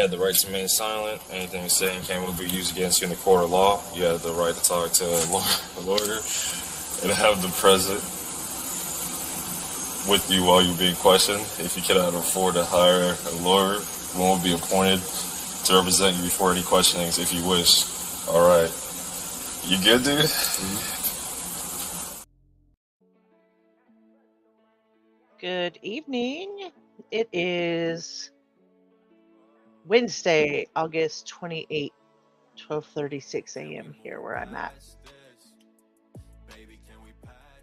have the right to remain silent. Anything saying can be used against you in the court of law. You have the right to talk to a lawyer and have them present with you while you're being questioned. If you cannot afford to hire a lawyer, one will be appointed to represent you before any questionings if you wish. All right. You good, dude? Good evening. It is Wednesday, August 28th, 12:36 a.m. here where I'm at.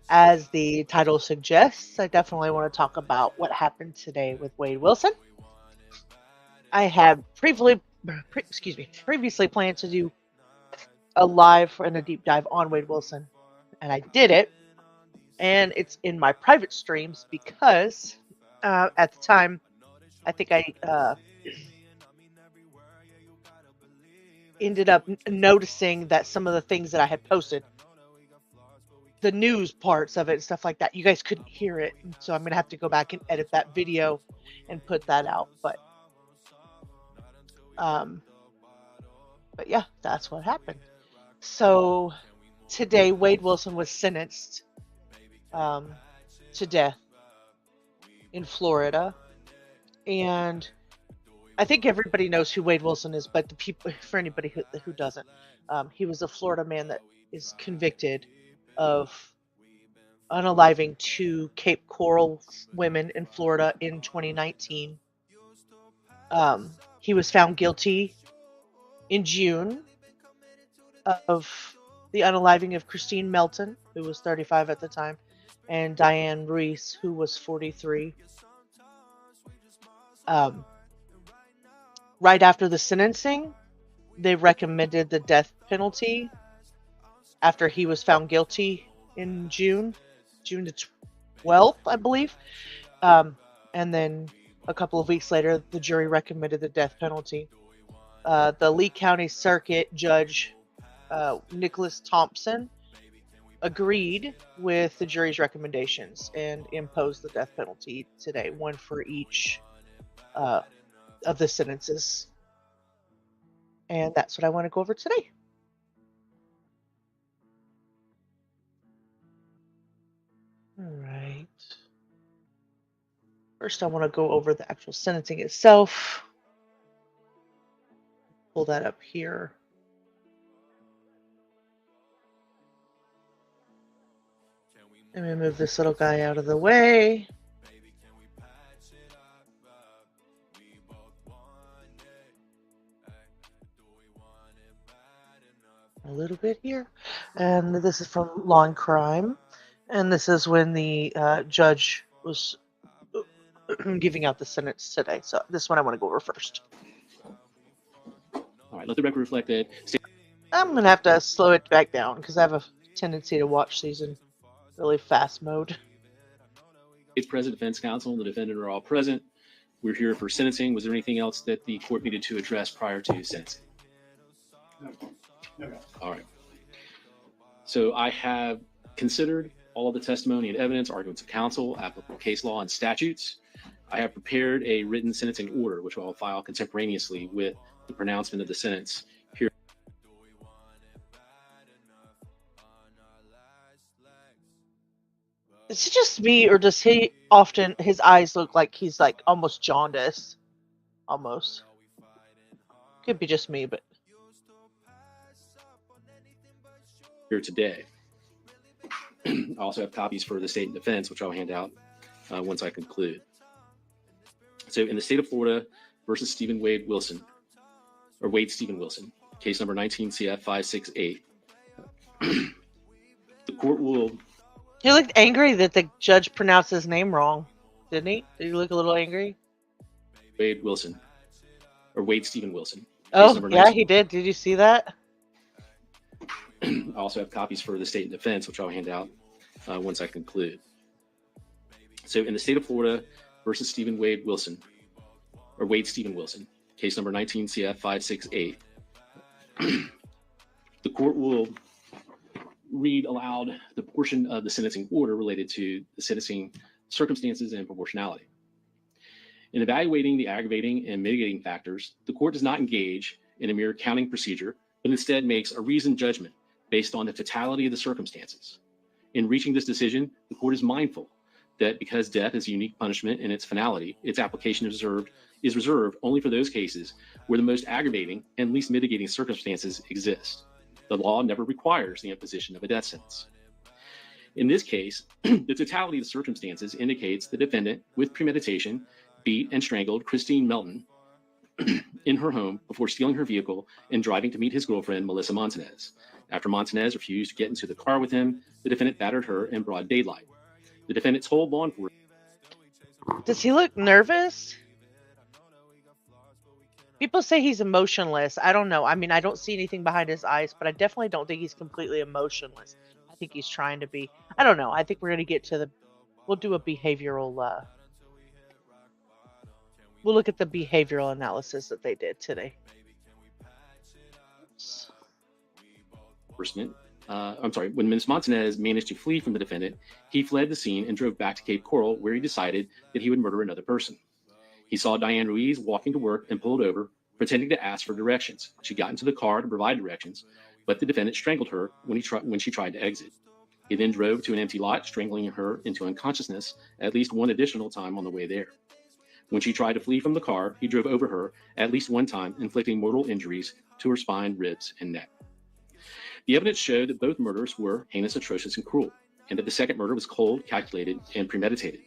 As the title suggests, I definitely want to talk about what happened today with Wade Wilson. I had previously planned to do a live and a deep dive on Wade Wilson, and I did it. And it's in my private streams because at the time, I think I ended up noticing that some of the things that I had posted, the news parts of it and stuff like that, you guys couldn't hear it. So I'm going to have to go back and edit that video and put that out. But yeah, that's what happened. So today, Wade Wilson was sentenced to death in Florida. And I think everybody knows who Wade Wilson is, but for anybody who doesn't, he was a Florida man that is convicted of unaliving 2 Cape Coral women in Florida in 2019. He was found guilty in June of the unaliving of Christine Melton, who was 35 at the time, and Diane Ruiz, who was 43. Right after the sentencing, they recommended the death penalty after he was found guilty in June the 12th, I believe. And then a couple of weeks later, the jury recommended the death penalty. The Lee County Circuit Judge, Nicholas Thompson, agreed with the jury's recommendations and imposed the death penalty today, one for each of the sentences. And that's what I want to go over today. All right. First, I want to go over the actual sentencing itself. Pull that up here. Let me move this little guy out of the way. A little bit here. And this is from Law and Crime. And this is when the judge was giving out the sentence today. So this one I want to go over first. All right, let the record reflect that. I'm going to have to slow it back down because I have a tendency to watch these in really fast mode. It's present, defense counsel, and the defendant are all present. We're here for sentencing. Was there anything else that the court needed to address prior to sentencing? No. All right. So I have considered all of the testimony and evidence, arguments of counsel, applicable case law, and statutes. I have prepared a written sentencing order, which I'll file contemporaneously with the pronouncement of the sentence here. Is it just me, or does he often, his eyes look like he's like almost jaundiced? Almost. Could be just me, but. Here today. I also have copies for the state and defense, which I'll hand out once I conclude. So in the state of Florida versus Wade Stephen Wilson, case number 19 CF 568, the court will... He looked angry that the judge pronounced his name wrong, didn't he? Did he look a little angry? Wade Stephen Wilson. Oh, yeah, he did. Did you see that? I also have copies for the state and defense, which I'll hand out once I conclude. So in the state of Florida versus Wade Stephen Wilson, case number 19 CF 568, the court will read aloud the portion of the sentencing order related to the sentencing circumstances and proportionality. In evaluating the aggravating and mitigating factors, the court does not engage in a mere counting procedure, but instead makes a reasoned judgment based on the totality of the circumstances. In reaching this decision, the court is mindful that because death is a unique punishment in its finality, its application is reserved only for those cases where the most aggravating and least mitigating circumstances exist. The law never requires the imposition of a death sentence. In this case, the totality of the circumstances indicates the defendant, with premeditation, beat and strangled Christine Melton in her home before stealing her vehicle and driving to meet his girlfriend, Melissa Montanez. After Montanez refused to get into the car with him, the defendant battered her in broad daylight. The defendant told law enforcement. Does he look nervous? People say he's emotionless. I don't know. I mean, I don't see anything behind his eyes, but I definitely don't think he's completely emotionless. I think he's trying to be. I don't know. I think we're going to get to we'll do a behavioral, we'll look at the behavioral analysis that they did today. When Ms. Montanez managed to flee from the defendant, he fled the scene and drove back to Cape Coral, where he decided that he would murder another person. He saw Diane Ruiz walking to work and pulled over, pretending to ask for directions. She got into the car to provide directions, but the defendant strangled her when she tried to exit. He then drove to an empty lot, strangling her into unconsciousness at least one additional time on the way there. When she tried to flee from the car, he drove over her at least one time, inflicting mortal injuries to her spine, ribs, and neck. The evidence showed that both murders were heinous, atrocious, and cruel, and that the second murder was cold, calculated, and premeditated.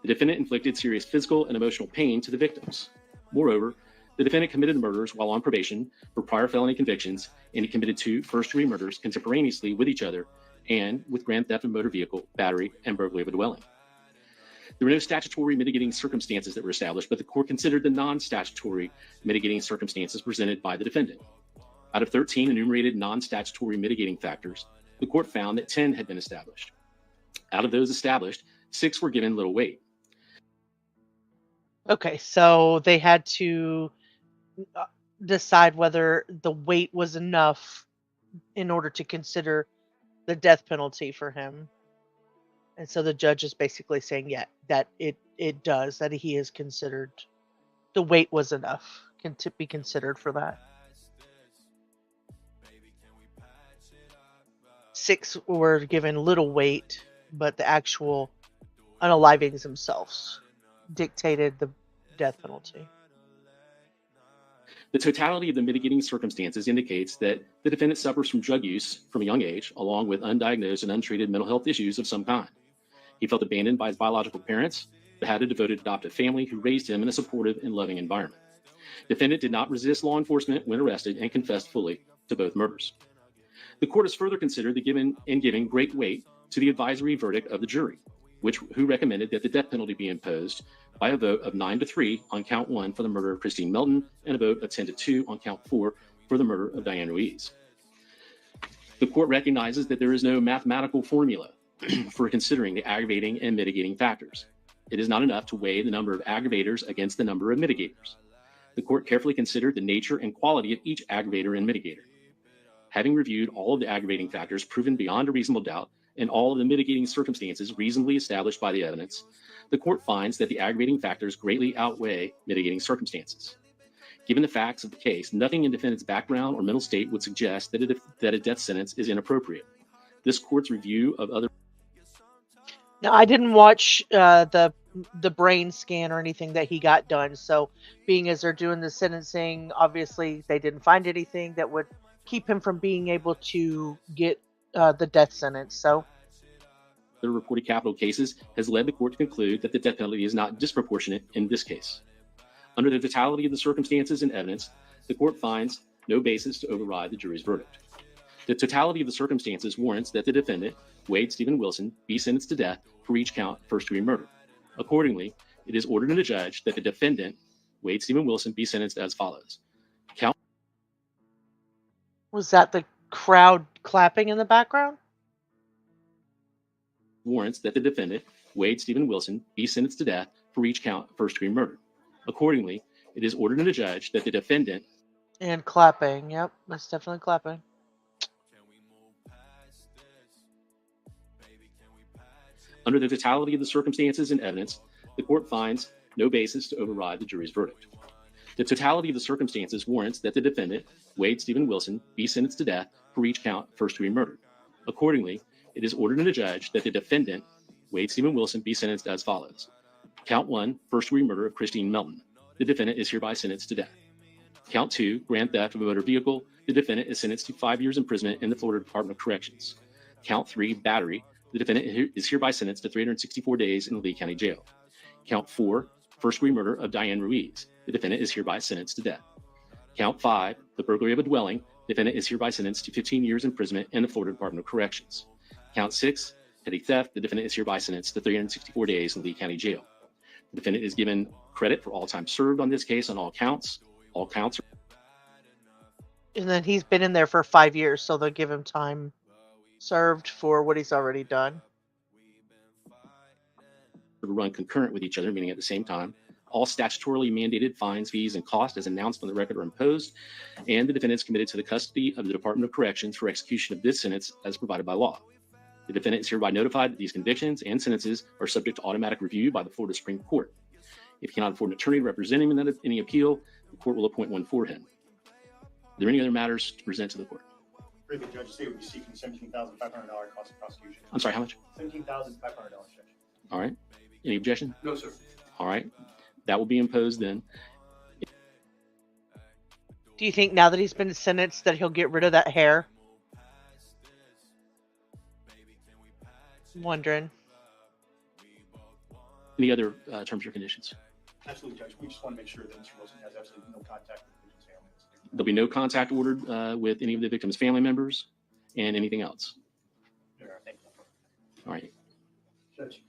The defendant inflicted serious physical and emotional pain to the victims. Moreover, the defendant committed the murders while on probation for prior felony convictions, and he committed 2 first-degree murders contemporaneously with each other and with grand theft of motor vehicle, battery, and burglary of a dwelling. There were no statutory mitigating circumstances that were established, but the court considered the non-statutory mitigating circumstances presented by the defendant. Out of 13 enumerated non-statutory mitigating factors, the court found that 10 had been established. Out of those established, 6 were given little weight. Okay, so they had to decide whether the weight was enough in order to consider the death penalty for him. And so the judge is basically saying, yeah, that it does, that he is considered, the weight was enough to be considered for that. 6 were given little weight, but the actual unalivings themselves dictated the death penalty. The totality of the mitigating circumstances indicates that the defendant suffers from drug use from a young age, along with undiagnosed and untreated mental health issues of some kind. He felt abandoned by his biological parents, but had a devoted adoptive family who raised him in a supportive and loving environment. The defendant did not resist law enforcement when arrested and confessed fully to both murders. The court has further considered giving great weight to the advisory verdict of the jury, who recommended that the death penalty be imposed by a vote of 9-3 on count 1 for the murder of Christine Melton and a vote of 10-2 on count 4 for the murder of Diane Ruiz. The court recognizes that there is no mathematical formula for considering the aggravating and mitigating factors. It is not enough to weigh the number of aggravators against the number of mitigators. The court carefully considered the nature and quality of each aggravator and mitigator. Having reviewed all of the aggravating factors proven beyond a reasonable doubt and all of the mitigating circumstances reasonably established by the evidence, the court finds that the aggravating factors greatly outweigh mitigating circumstances. Given the facts of the case, nothing in defendant's background or mental state would suggest that a death sentence is inappropriate. This court's review of other... Now, I didn't watch the brain scan or anything that he got done, so being as they're doing the sentencing, obviously they didn't find anything that would keep him from being able to get the death sentence. So the reported capital cases has led the court to conclude that the death penalty is not disproportionate in this case. Under the totality of the circumstances and evidence, the court finds no basis to override the jury's verdict. The totality of the circumstances warrants that the defendant, Wade Stephen Wilson, be sentenced to death for each count first-degree murder. Accordingly, it is ordered in the judge that the defendant, Wade Stephen Wilson, be sentenced as follows. Was that the crowd clapping in the background? Warrants that the defendant, Wade Stephen Wilson, be sentenced to death for each count first-degree murder. Accordingly, it is ordered in the judge that the defendant... And clapping. Yep, that's definitely clapping. Under the totality of the circumstances and evidence, the court finds no basis to override the jury's verdict. The totality of the circumstances warrants that the defendant, Wade Stephen Wilson, be sentenced to death for each count of first-degree murder. Accordingly, it is ordered in the judge that the defendant, Wade Stephen Wilson, be sentenced as follows. Count 1, first-degree murder of Christine Melton. The defendant is hereby sentenced to death. Count 2, grand theft of a motor vehicle. The defendant is sentenced to 5 years imprisonment in the Florida Department of Corrections. Count 3, battery. The defendant is hereby sentenced to 364 days in the Lee County Jail. Count 4, first-degree murder of Diane Ruiz. The defendant is hereby sentenced to death. Count 5, the burglary of a dwelling. The defendant is hereby sentenced to 15 years imprisonment in the Florida Department of Corrections. Count 6, petty theft. The defendant is hereby sentenced to 364 days in Lee County Jail. The defendant is given credit for all time served on this case on all counts. All counts. And then he's been in there for 5 years, so they'll give him time served for what he's already done. Run concurrent with each other, meaning at the same time. All statutorily mandated fines, fees, and costs as announced on the record are imposed, and the defendant is committed to the custody of the Department of Corrections for execution of this sentence as provided by law. The defendant is hereby notified that these convictions and sentences are subject to automatic review by the Florida Supreme Court. If he cannot afford an attorney representing him in any appeal, the court will appoint one for him. Are there any other matters to present to the court? The judge say would be seeking $17,500 cost of prosecution. I'm sorry, how much? $17,500, Judge. All right. Any objection? No, sir. All right. That will be imposed then. Do you think now that he's been sentenced that he'll get rid of that hair? I'm wondering. Any other terms or conditions? Absolutely, Judge. We just want to make sure that Mr. Wilson has absolutely no contact with the victim's family. There'll be no contact ordered with any of the victim's family members and anything else. Thank you. All right. Judge,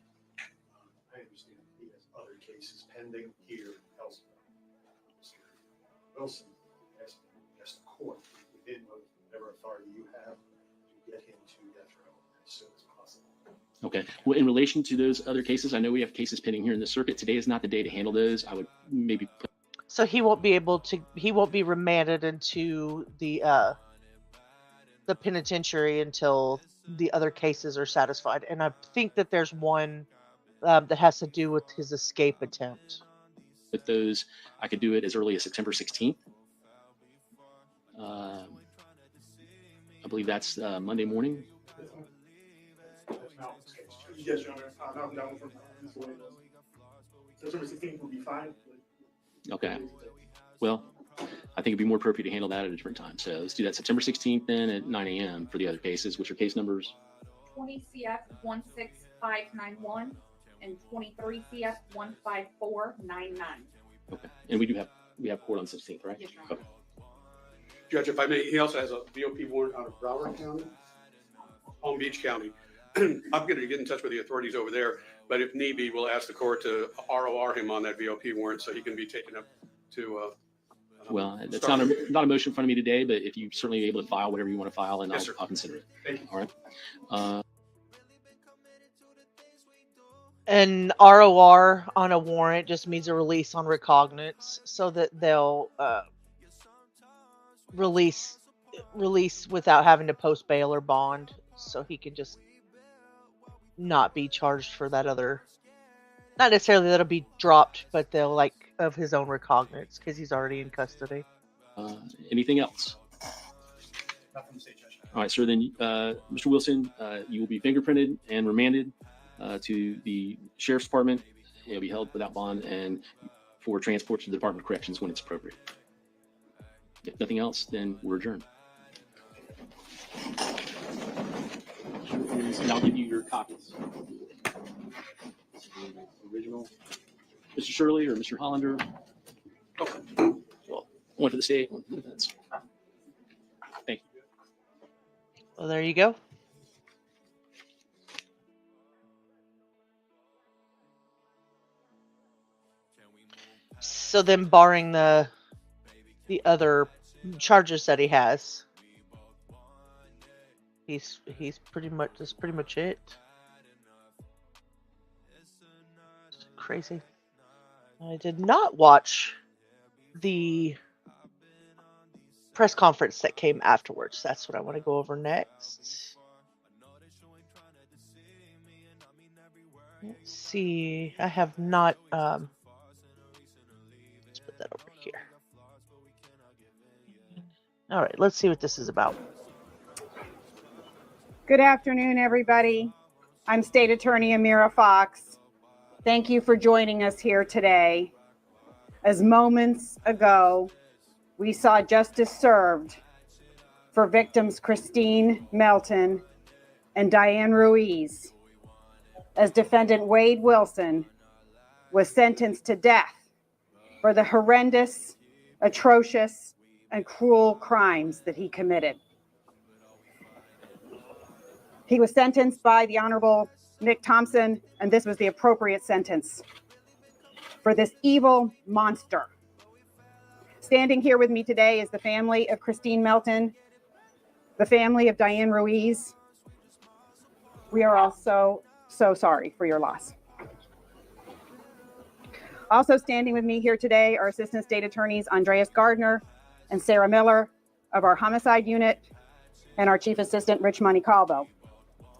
I understand he has other cases pending here elsewhere. Mr. Wilson has the court within whatever authority you have to get him to death row as soon as possible. Okay. Well, in relation to those other cases, I know we have cases pending here in the circuit. Today is not the day to handle those. I would maybe put. So he won't be able to. He won't be remanded into the penitentiary until the other cases are satisfied. And I think that there's one that has to do with his escape attempt. With those, I could do it as early as September 16th. I believe that's Monday morning. Yes, Your Honor. That one from September 16th would be fine. Okay. Well, I think it'd be more appropriate to handle that at a different time. So let's do that September 16th then at 9 a.m. for the other cases, which are case numbers 20 CF 16591 and 23 CF 15499. Okay. And we have court on 16th, right? Yes, Your Honor. Okay. Judge, if I may, he also has a VOP warrant out of Broward County, Palm Beach County. I'm going to get in touch with the authorities over there, but if need be, we'll ask the court to ROR him on that VOP warrant so he can be taken up to. Well, that's not a motion in front of me today, but if you're certainly able to file whatever you want to file, and Yes, sir. I'll consider it. Thank you. All right. An ROR on a warrant just means a release on recognizance, so that they'll release without having to post bail or bond, so he can just not be charged for that other. Not necessarily that'll be dropped, but they'll of his own recognizance because he's already in custody. Anything else? Nothing to say, Judge. All right, sir. Then, Mr. Wilson, you will be fingerprinted and remanded to the sheriff's department. He'll be held without bond and for transport to the Department of Corrections when it's appropriate. If nothing else, then we're adjourned. And I'll give you your copies. Original. Mr. Shirley or Mr. Hollander? Okay. Well, one for the state. Thank you. Well, there you go. So then, barring the other charges that he has, he's that's pretty much it. It's crazy. I did not watch the press conference that came afterwards. That's what I want to go over next. Let's see. I have not that over here. All right, let's see what this is about. Good afternoon, everybody. I'm State Attorney Amira Fox. Thank you for joining us here today. As moments ago, we saw justice served for victims Christine Melton and Diane Ruiz, as defendant Wade Wilson was sentenced to death for the horrendous, atrocious, and cruel crimes that he committed. He was sentenced by the Honorable Nick Thompson, and this was the appropriate sentence for this evil monster. Standing here with me today is the family of Christine Melton, the family of Diane Ruiz. We are all so sorry for your loss. Also standing with me here today are Assistant State Attorneys Andreas Gardner and Sarah Miller of our Homicide Unit, and our Chief Assistant Rich Monicalvo.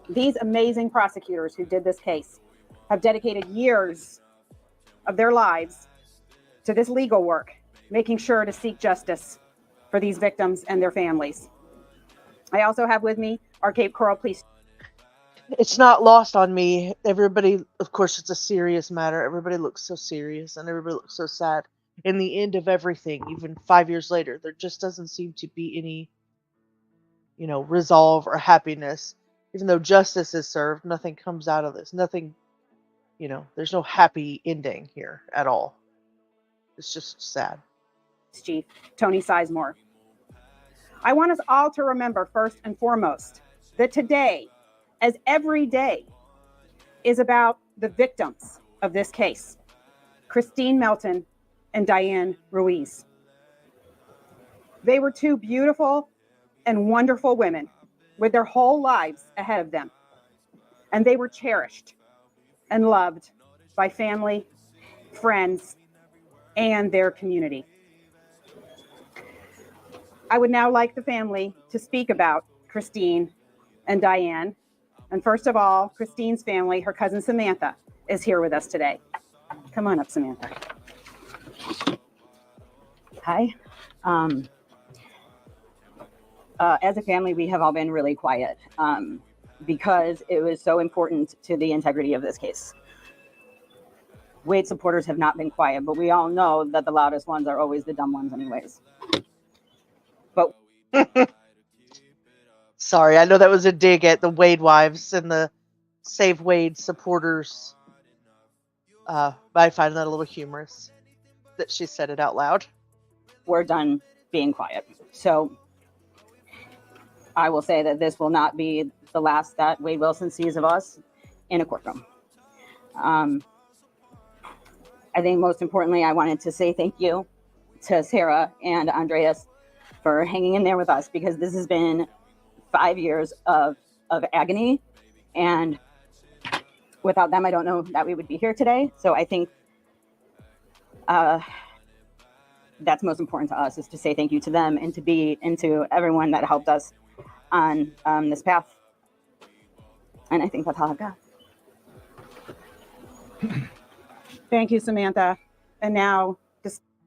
These amazing prosecutors who did this case have dedicated years of their lives to this legal work, making sure to seek justice for these victims and their families. I also have with me our Cape Coral Police. It's not lost on me. Everybody, of course, it's a serious matter. Everybody looks so serious and everybody looks so sad. In the end of everything, even 5 years later, there just doesn't seem to be any, resolve or happiness. Even though justice is served, nothing comes out of this. Nothing, there's no happy ending here at all. It's just sad. Chief Tony Sizemore. I want us all to remember first and foremost that today, as every day, is about the victims of this case, Christine Melton and Diane Ruiz. They were two beautiful and wonderful women with their whole lives ahead of them. And they were cherished and loved by family, friends, and their community. I would now like the family to speak about Christine and Diane. And first of all, Christine's family, her cousin Samantha, is here with us today. Come on up, Samantha. Hi. As a family, we have all been really quiet because it was so important to the integrity of this case. Wade supporters have not been quiet, but we all know that the loudest ones are always the dumb ones anyways. But Sorry, I know that was a dig at the Wade wives and the Save Wade supporters. But I find that a little humorous that she said it out loud. we're done being quiet. So I will say that this will not be the last that Wade Wilson sees of us in a courtroom. I think most importantly, I wanted to say thank you to Sarah and Andreas for hanging in there with us, because this has been 5 years of agony, and without them, I don't know that we would be here today. So I think that's most important to us, is to say thank you to them and to everyone that helped us on this path. And I think that's all I've got. Thank you, Samantha. And now,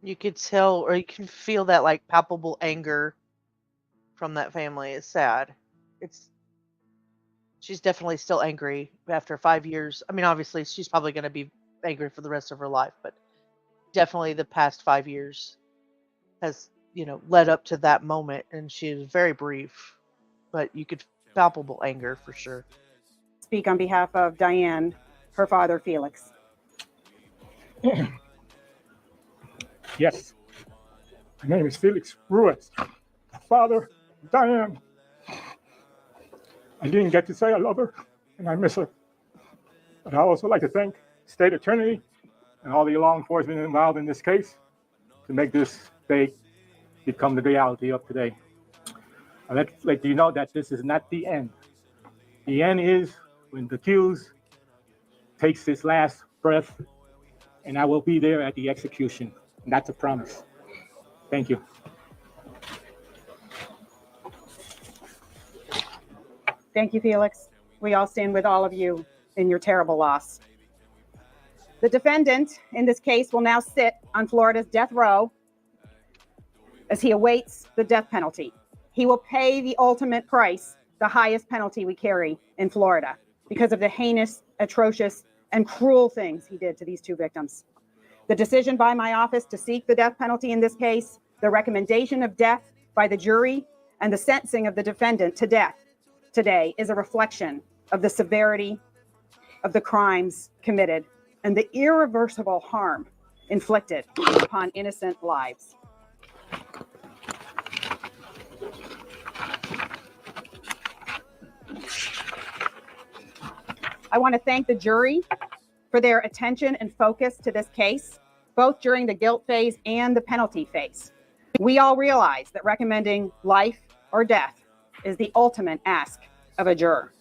You could tell, or you can feel that like palpable anger from that family. It's sad. She's definitely still angry after 5 years. I mean, obviously, she's probably going to be angry for the rest of her life, but definitely the past 5 years has, led up to that moment, and she is very brief, but you could palpable anger for sure. speak on behalf of Diane, her father, Felix. Yes. My name is Felix Ruiz. Father, Diane. I didn't get to say I love her and I miss her. But I also like to thank State Attorney and all the law enforcement involved in this case to make this day become the reality of today. I'd like to let you know that this is not the end. The end is when the accused takes his last breath, and I will be there at the execution. And that's a promise. Thank you. Thank you, Felix. We all stand with all of you in your terrible loss. The defendant in this case will now sit on Florida's death row as he awaits the death penalty. He will pay the ultimate price, the highest penalty we carry in Florida, because of the heinous, atrocious, and cruel things he did to these two victims. The decision by my office to seek the death penalty in this case, the recommendation of death by the jury, and the sentencing of the defendant to death today is a reflection of the severity of the crimes committed and the irreversible harm inflicted upon innocent lives. I want to thank the jury for their attention and focus to this case, both during the guilt phase and the penalty phase. We all realize that recommending life or death is the ultimate ask of a juror.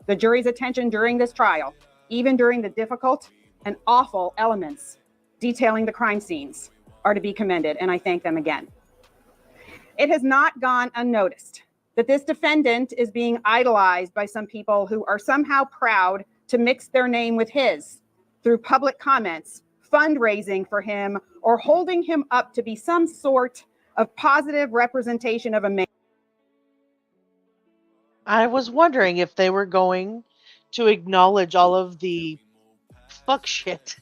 The jury's attention during this trial, even during the difficult and awful elements detailing the crime scenes, are to be commended, and I thank them again. It has not gone unnoticed that this defendant is being idolized by some people who are somehow proud to mix their name with his through public comments, fundraising for him, or holding him up to be some sort of positive representation of a man. I was wondering if they were going to acknowledge all of the fuck shit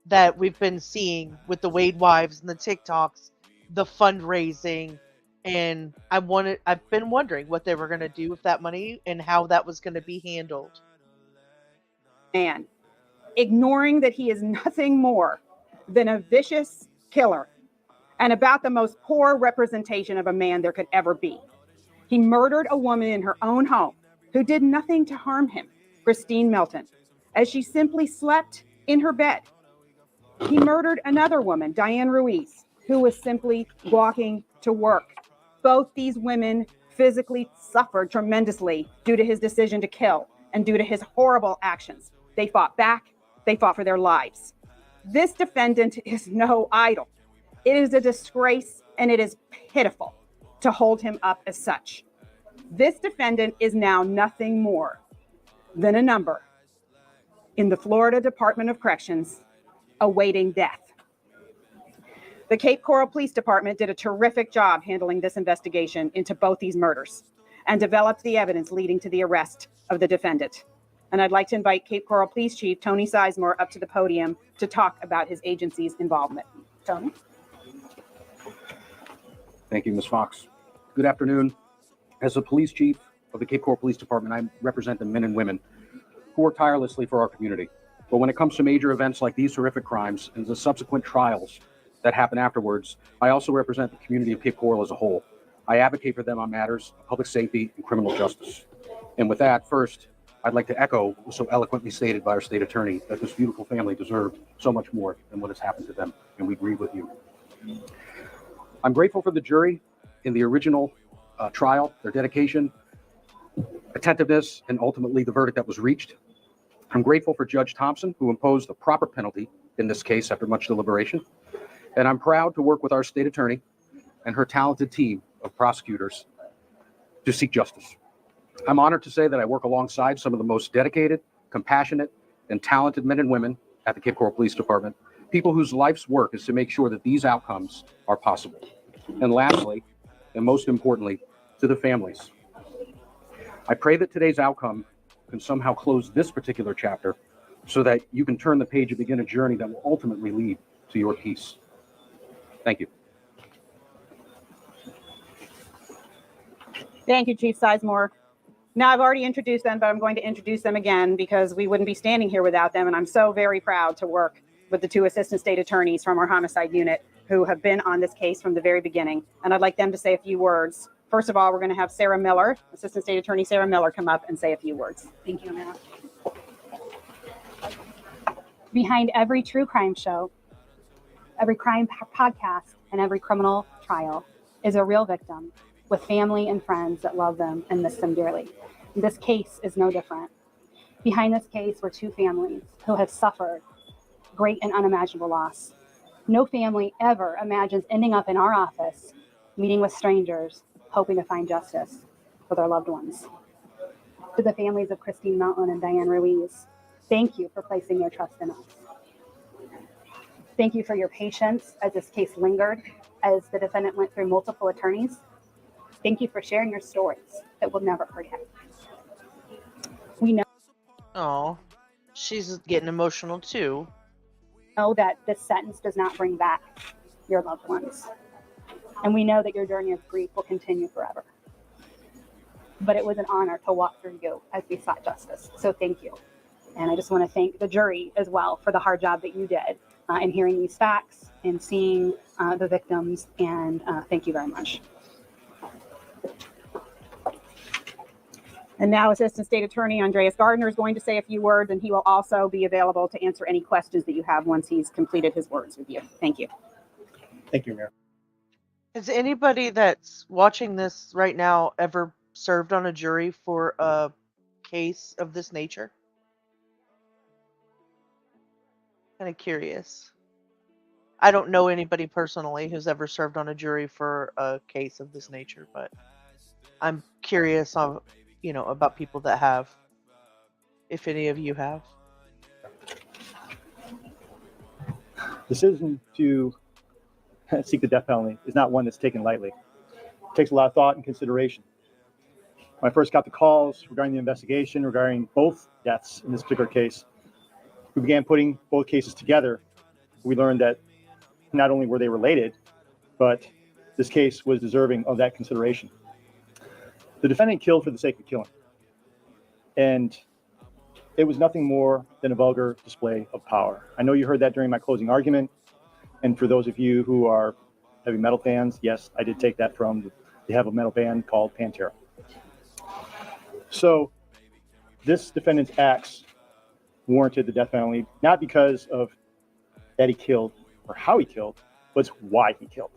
that we've been seeing with the Wade wives and the TikToks, the fundraising, and I've been wondering what they were going to do with that money and how that was going to be handled. Man, ignoring that he is nothing more than a vicious killer and about the most poor representation of a man there could ever be. He murdered a woman in her own home who did nothing to harm him, Christine Melton, as she simply slept in her bed. He murdered another woman, Diane Ruiz, who was simply walking to work. Both these women physically suffered tremendously due to his decision to kill and due to his horrible actions. They fought back. They fought for their lives. This defendant is no idol. It is a disgrace, and it is pitiful to hold him up as such. This defendant is now nothing more than a number in the Florida Department of Corrections awaiting death. The Cape Coral Police Department did a terrific job handling this investigation into both these murders and developed the evidence leading to the arrest of the defendant. And I'd like to invite Cape Coral Police Chief Tony Sizemore up to the podium to talk about his agency's involvement. Tony? Thank you, Ms. Fox. Good afternoon. As the police chief of the Cape Coral Police Department, I represent the men and women who work tirelessly for our community. But when it comes to major events like these horrific crimes and the subsequent trials that happen afterwards, I also represent the community of Cape Coral as a whole. I advocate for them on matters of public safety and criminal justice. And with that, first, I'd like to echo what was so eloquently stated by our state attorney, that this beautiful family deserved so much more than what has happened to them, and we agree with you. I'm grateful for the jury in the original trial, their dedication, attentiveness, and ultimately the verdict that was reached. I'm grateful for Judge Thompson, who imposed the proper penalty in this case after much deliberation. And I'm proud to work with our state attorney and her talented team of prosecutors to seek justice. I'm honored to say that I work alongside some of the most dedicated, compassionate, and talented men and women at the Cape Coral Police Department, people whose life's work is to make sure that these outcomes are possible. And lastly, and most importantly, to the families. I pray that today's outcome can somehow close this particular chapter so that you can turn the page and begin a journey that will ultimately lead to your peace. Thank you. Thank you, Chief Sizemore. Now, I've already introduced them, but I'm going to introduce them again because we wouldn't be standing here without them. And I'm so very proud to work with the two assistant state attorneys from our homicide unit who have been on this case from the very beginning. And I'd like them to say a few words. First of all, we're going to have Sarah Miller, Assistant State Attorney Sarah Miller, come up and say a few words. Thank you, Amanda. Behind every true crime show, every crime podcast, and every criminal trial is a real victim with family and friends that love them and miss them dearly. This case is no different. Behind this case were two families who have suffered great and unimaginable loss. No family ever imagines ending up in our office, meeting with strangers, hoping to find justice for their loved ones. To the families of Christine Melton and Diane Ruiz, thank you for placing your trust in us. Thank you for your patience as this case lingered, as the defendant went through multiple attorneys. Thank you for sharing your stories that we'll never forget. We Oh, she's getting emotional too. know that this sentence does not bring back your loved ones. And we know that your journey of grief will continue forever. But it was an honor to walk through you as we sought justice. So thank you. And I just want to thank the jury as well for the hard job that you did in hearing these facts and seeing the victims. And thank you very much. And now Assistant State Attorney Andreas Gardner is going to say a few words, and he will also be available to answer any questions that you have once he's completed his words with you. Thank you. Thank you, Mayor. Has anybody that's watching this right now ever served on a jury for a case of this nature? Kind of curious. I don't know anybody personally who's ever served on a jury for a case of this nature, but I'm curious on, about people that have, if any of you have. Decision to seek the death penalty is not one that's taken lightly. It takes a lot of thought and consideration. When I first got the calls regarding the investigation regarding both deaths in this particular case, we began putting both cases together. We learned that not only were they related, but this case was deserving of that consideration. The defendant killed for the sake of killing. And it was nothing more than a vulgar display of power. I know you heard that during my closing argument. And for those of you who are heavy metal fans, yes, I did take that from the heavy metal band called Pantera. So this defendant's acts warranted the death penalty, not because of that he killed or how he killed, but why he killed.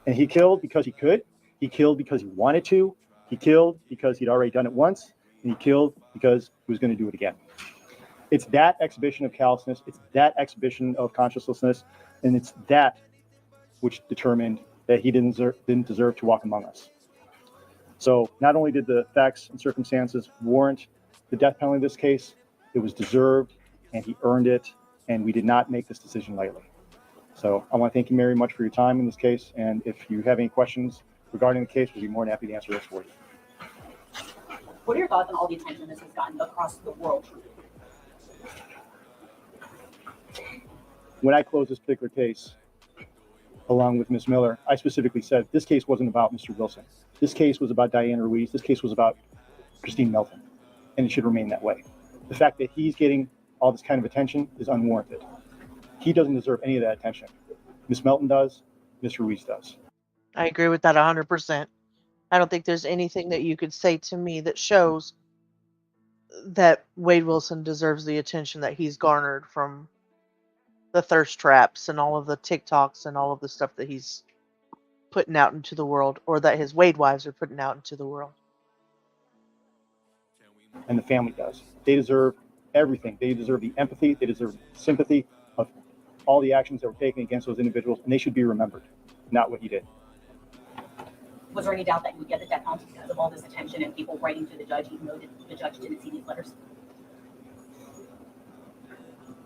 And he killed because he could. He killed because he wanted to. He killed because he'd already done it once. And he killed because he was going to do it again. It's that exhibition of callousness. It's that exhibition of consciencelessness. And it's that which determined that he didn't deserve to walk among us. So not only did the facts and circumstances warrant the death penalty in this case, it was deserved and he earned it. And we did not make this decision lightly. So I want to thank you very much for your time in this case. And if you have any questions regarding the case, we'll be more than happy to answer those for you. What are your thoughts on all the attention this has gotten across the world? When I closed this particular case, along with Ms. Miller, I specifically said this case wasn't about Mr. Wilson. This case was about Diana Ruiz. This case was about Christine Melton, and it should remain that way. The fact that he's getting all this kind of attention is unwarranted. He doesn't deserve any of that attention. Ms. Melton does, Ms. Ruiz does. I agree with that 100%. I don't think there's anything that you could say to me that shows that Wade Wilson deserves the attention that he's garnered from the thirst traps and all of the TikToks and all of the stuff that he's putting out into the world, or that his Wade wives are putting out into the world. And the family does. They deserve everything. They deserve the empathy. They deserve sympathy of all the actions that were taken against those individuals, and they should be remembered, not what he did. Was there any doubt that you would get the death penalty because of all this attention and people writing to the judge, even though the judge didn't see these letters?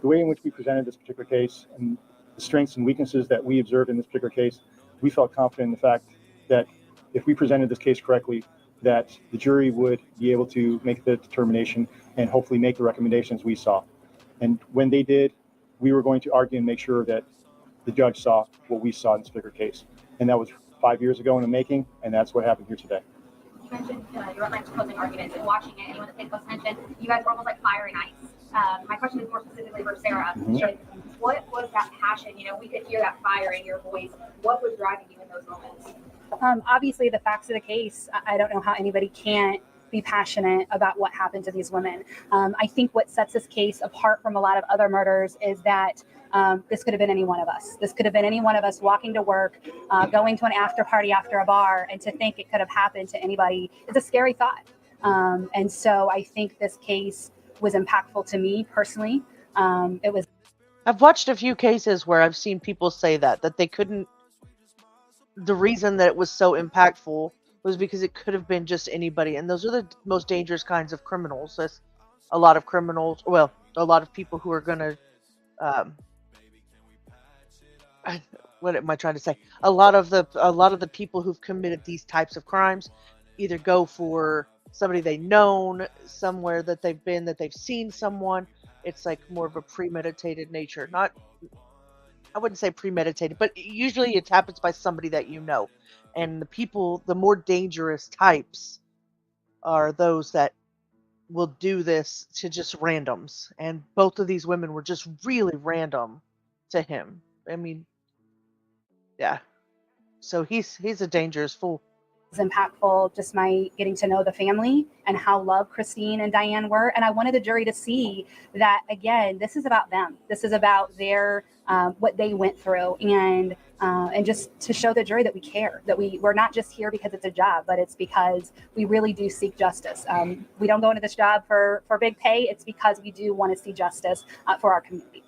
The way in which we presented this particular case and the strengths and weaknesses that we observed in this particular case, we felt confident in the fact that if we presented this case correctly, that the jury would be able to make the determination and hopefully make the recommendations we saw. And when they did, we were going to argue and make sure that the judge saw what we saw in this particular case. And that was 5 years ago in the making, and that's what happened here today. You mentioned your last closing arguments and watching it, anyone that pays close attention, you guys were almost like fire and ice. My question is more specifically for Sarah. Mm-hmm. What was that passion? We could hear that fire in your voice. What was driving you in those moments? Obviously, the facts of the case, I don't know how anybody can't be passionate about what happened to these women. I think what sets this case apart from a lot of other murders is that this could have been any one of us. This could have been any one of us walking to work, going to an after party after a bar, and to think it could have happened to anybody, it's a scary thought. And so I think this case was impactful to me personally. I've watched a few cases where I've seen people say that they couldn't, the reason that it was so impactful was because it could have been just anybody. And those are the most dangerous kinds of criminals. That's a lot of criminals, well, a lot of people who are going to what am I trying to say? A lot of the people who've committed these types of crimes either go for somebody they've known, somewhere that they've been, that they've seen someone. It's like more of a premeditated nature. Not, I wouldn't say premeditated, but usually it happens by somebody that you know. And the more dangerous types are those that will do this to just randoms. And both of these women were just really random to him. I mean, yeah. So he's a dangerous fool. Was impactful, just my getting to know the family and how loved Christine and Diane were. And I wanted the jury to see that, again, this is about them. This is about their what they went through, and just to show the jury that we care, that we're not just here because it's a job, but it's because we really do seek justice. We don't go into this job for big pay. It's because we do want to see justice for our community.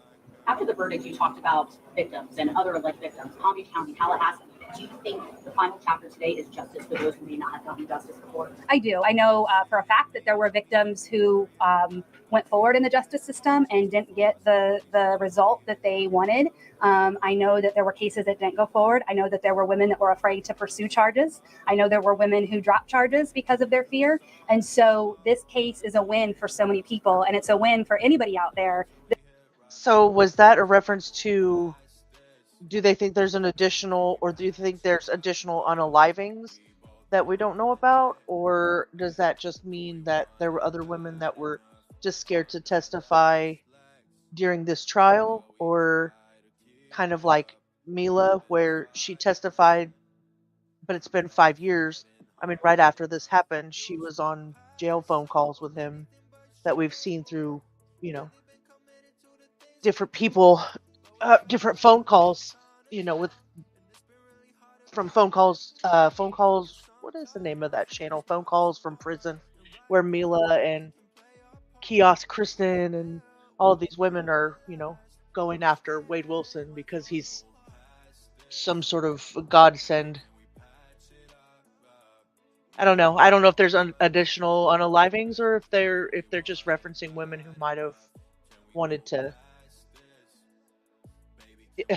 After the verdict, you talked about victims and other alleged victims, Palm Beach County, Tallahassee. Do you think the final chapter today is justice for those who may not have gotten justice before? I do. I know for a fact that there were victims who went forward in the justice system and didn't get the result that they wanted. I know that there were cases that didn't go forward. I know that there were women that were afraid to pursue charges. I know there were women who dropped charges because of their fear. And so this case is a win for so many people, and it's a win for anybody out there. So was that a reference to, do they think there's an additional, or do you think there's additional unalivings that we don't know about? Or does that just mean that there were other women that were just scared to testify during this trial? Or kind of like Mila, where she testified, but it's been 5 years. I mean, right after this happened, she was on jail phone calls with him that we've seen through, different people, different phone calls, with from phone calls, what is the name of that channel? Phone calls from prison, where Mila and Kiosk Kristen and all of these women are, going after Wade Wilson because he's some sort of godsend. I don't know. I don't know if there's additional unalivings, or if they're just referencing women who might have wanted to,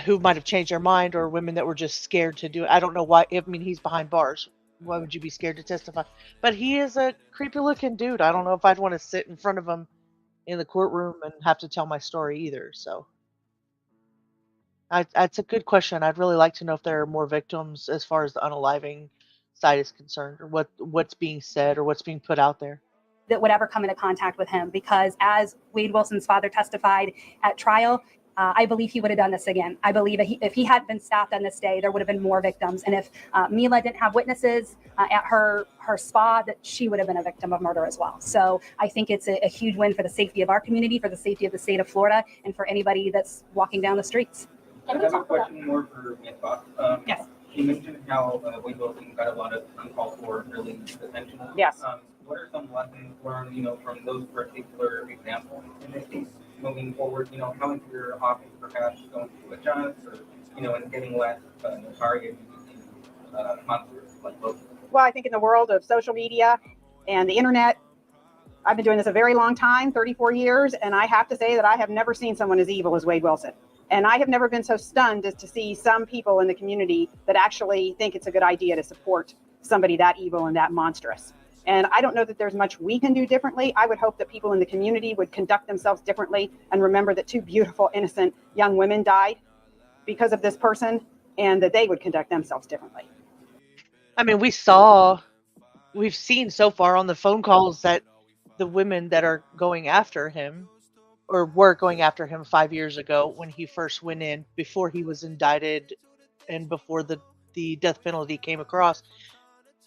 who might have changed their mind, or women that were just scared to do it. I don't know why. I mean, he's behind bars. Why would you be scared to testify? But he is a creepy looking dude. I don't know if I'd want to sit in front of him in the courtroom and have to tell my story either. So that's a good question. I'd really like to know if there are more victims as far as the unaliving side is concerned, or what's being said or what's being put out there. That would ever come into contact with him, because as Wade Wilson's father testified at trial, I believe he would have done this again. I believe if he had been stopped on this day, there would have been more victims. And if Mila didn't have witnesses at her spa, that she would have been a victim of murder as well. So I think it's a huge win for the safety of our community, for the safety of the state of Florida, and for anybody that's walking down the streets. I have a question more for Ms. Fox. Yes. You mentioned how Wade Wilson got a lot of uncalled for early detention. Yes. What are some lessons learned, from those particular examples in this case? Moving forward, how is your office perhaps going to adjust, or, and getting less targeted monsters like those? Well, I think in the world of social media and the internet, I've been doing this a very long time, 34 years, and I have to say that I have never seen someone as evil as Wade Wilson. And I have never been so stunned as to see some people in the community that actually think it's a good idea to support somebody that evil and that monstrous. And I don't know that there's much we can do differently. I would hope that people in the community would conduct themselves differently and remember that 2 beautiful, innocent young women died because of this person, and that they would conduct themselves differently. I mean, we've seen so far on the phone calls that the women that are going after him, or were going after him 5 years ago when he first went in, before he was indicted and before the death penalty came across,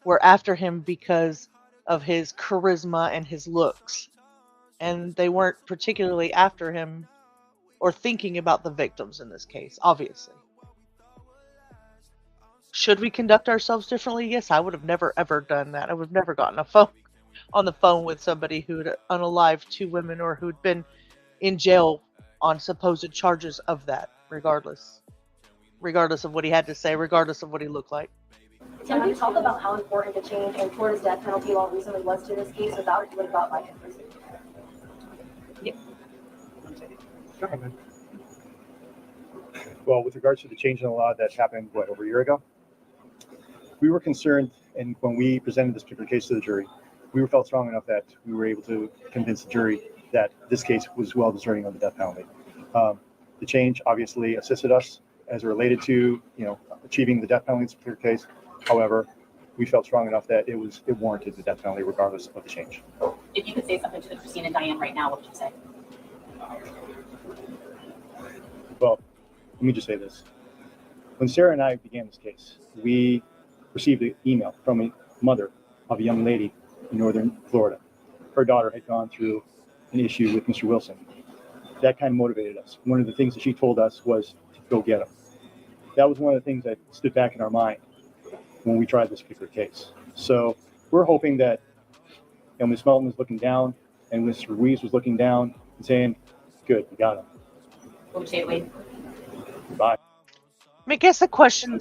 were after him because of his charisma and his looks. And they weren't particularly after him or thinking about the victims in this case, obviously. Should we conduct ourselves differently? Yes, I would have never ever done that. I would have never gotten on the phone with somebody who'd unalived 2 women, or who'd been in jail on supposed charges of that, regardless of what he had to say, regardless of what he looked like. Can you talk about how important the change in Florida's death penalty law recently was to this case, without it about life in prison? Yeah. Go ahead, man. Well, with regards to the change in the law that happened, over a year ago, we were concerned, and when we presented this particular case to the jury, we felt strong enough that we were able to convince the jury that this case was well deserving of the death penalty. The change obviously assisted us as it related to, achieving the death penalty in this particular case. However, we felt strong enough that it warranted the death penalty regardless of the change. If you could say something to Christine and Diane right now, what would you say? Well, let me just say this. When Sarah and I began this case, we received an email from a mother of a young lady in northern Florida. Her daughter had gone through an issue with Mr. Wilson. That kind of motivated us. One of the things that she told us was to go get him. That was one of the things that stood back in our mind when we tried this particular case. So we're hoping that Ms. Melton was looking down and Mr. Ruiz was looking down and saying, good, we got him. What would you say, Wade? Bye. I guess the question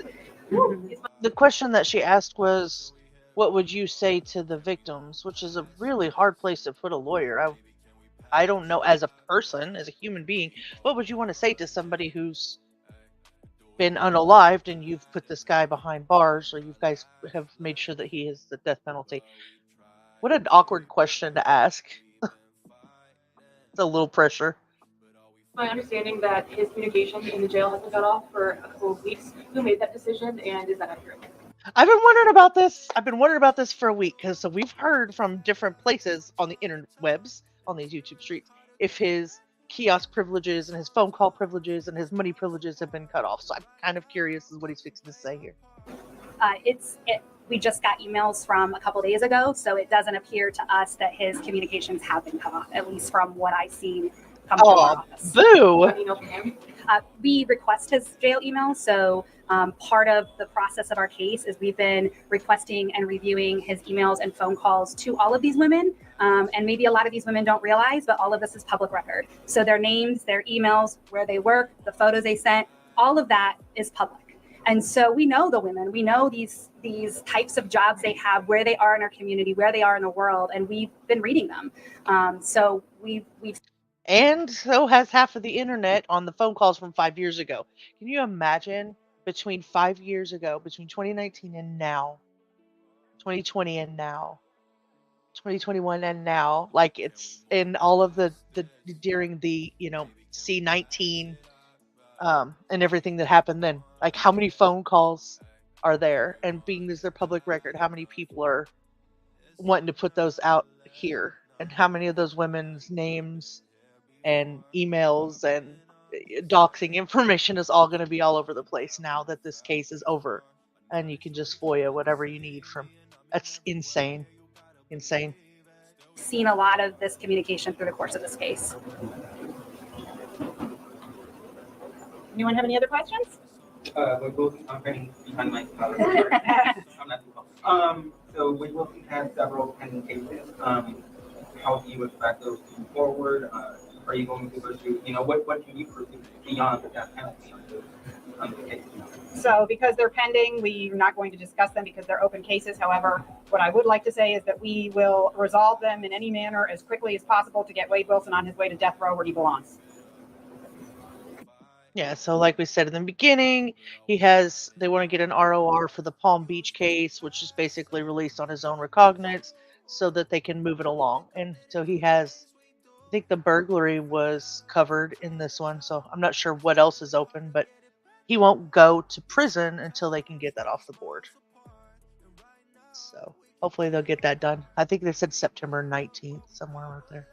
that she asked was, what would you say to the victims? Which is a really hard place to put a lawyer. I don't know, as a person, as a human being, what would you want to say to somebody who's been unalived and you've put this guy behind bars, or you guys have made sure that he has the death penalty? What an awkward question to ask. It's a little pressure. My understanding that his communication in the jail has been cut off for a couple of weeks. Who made that decision, and is that accurate? I've been wondering about this. I've been wondering about this for a week because we've heard from different places on the interwebs, on these YouTube streets, if his kiosk privileges and his phone call privileges and his money privileges have been cut off. So I'm kind of curious as what he's fixing to say here. We just got emails from a couple days ago, so it doesn't appear to us that his communications have been cut off, at least from what I've seen come from our office. Boo! We request his jail email, so part of the process of our case is we've been requesting and reviewing his emails and phone calls to all of these women, and maybe a lot of these women don't realize, but all of this is public record. So their names, their emails, where they work, the photos they sent, all of that is public. And so we know the women, we know these types of jobs they have, where they are in our community, where they are in the world, and we've been reading them. So we've And so has half of the internet on the phone calls from 5 years ago. Can you imagine between 5 years ago, between 2019 and now, 2020 and now, 2021 and now, like it's in all of the during the, C19 and everything that happened then, like how many phone calls are there, and being as their public record, how many people are wanting to put those out here, and how many of those women's names and emails and doxing information is all going to be all over the place now that this case is over, and you can just FOIA whatever you need from. That's insane. seen a lot of this communication through the course of this case. Anyone have any other questions? Wade Wilson, I'm running behind my I'm not too close. So Wade Wilson has several pending cases. How do you expect those to move forward? Are you going to pursue, what can you pursue beyond the death penalty on the case? So because they're pending, we're not going to discuss them because they're open cases. However, what I would like to say is that we will resolve them in any manner as quickly as possible to get Wade Wilson on his way to death row where he belongs. Yeah, so like we said in the beginning, they want to get an ROR for the Palm Beach case, which is basically released on his own recognizance so that they can move it along. And so I think the burglary was covered in this one, so I'm not sure what else is open, but he won't go to prison until they can get that off the board. So hopefully they'll get that done. I think they said September 19th, somewhere right there.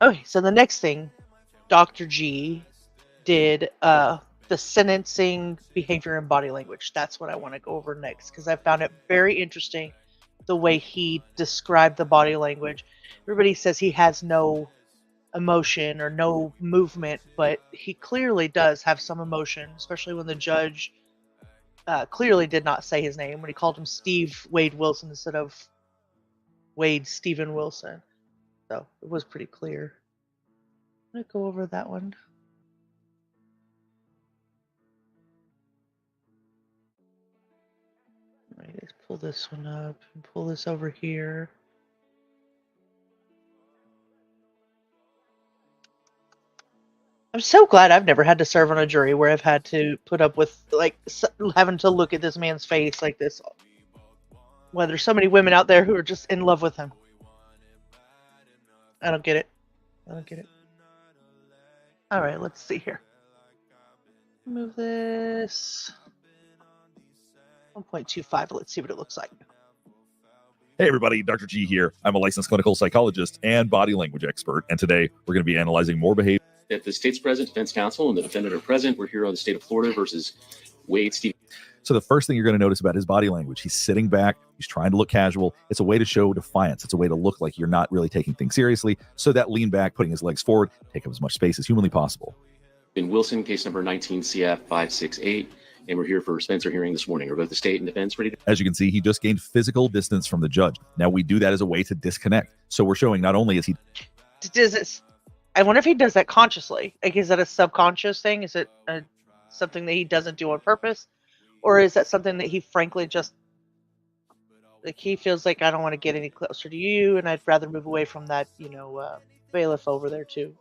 Okay, so the next thing, Dr. G did the sentencing behavior and body language. That's what I want to go over next because I found it very interesting the way he described the body language. Everybody says he has no emotion or no movement, but he clearly does have some emotion, especially when the judge clearly did not say his name when he called him Steve Wade Wilson instead of Wade Stephen Wilson. So it was pretty clear. I'm going to go over that one. Alright, let's pull this one up and pull this over here. I'm so glad I've never had to serve on a jury where I've had to put up with like having to look at this man's face like this. Well, there's so many women out there who are just in love with him. I don't get it. I don't get it. All right, let's see here. Move this 1.25. Let's see what it looks like. Hey everybody, Dr. G here. I'm a licensed clinical psychologist and body language expert, and today we're going to be analyzing more behavior. If the state's president, defense counsel, and the defendant are present, we're here on the state of Florida versus Wade Stevens. So the first thing you're going to notice about his body language, he's sitting back, he's trying to look casual. It's a way to show defiance. It's a way to look like you're not really taking things seriously. So that lean back, putting his legs forward, take up as much space as humanly possible. In Wilson, case number 19 CF 568, and we're here for Spencer hearing this morning. Are both the state and defense ready to? As you can see, he just gained physical distance from the judge. Now we do that as a way to disconnect. So we're showing not only is he... Does it? I wonder if he does that consciously. Like, is that a subconscious thing? Is it something that he doesn't do on purpose? Or is that something that he frankly just, like, he feels like, I don't want to get any closer to you, and I'd rather move away from that, bailiff over there too.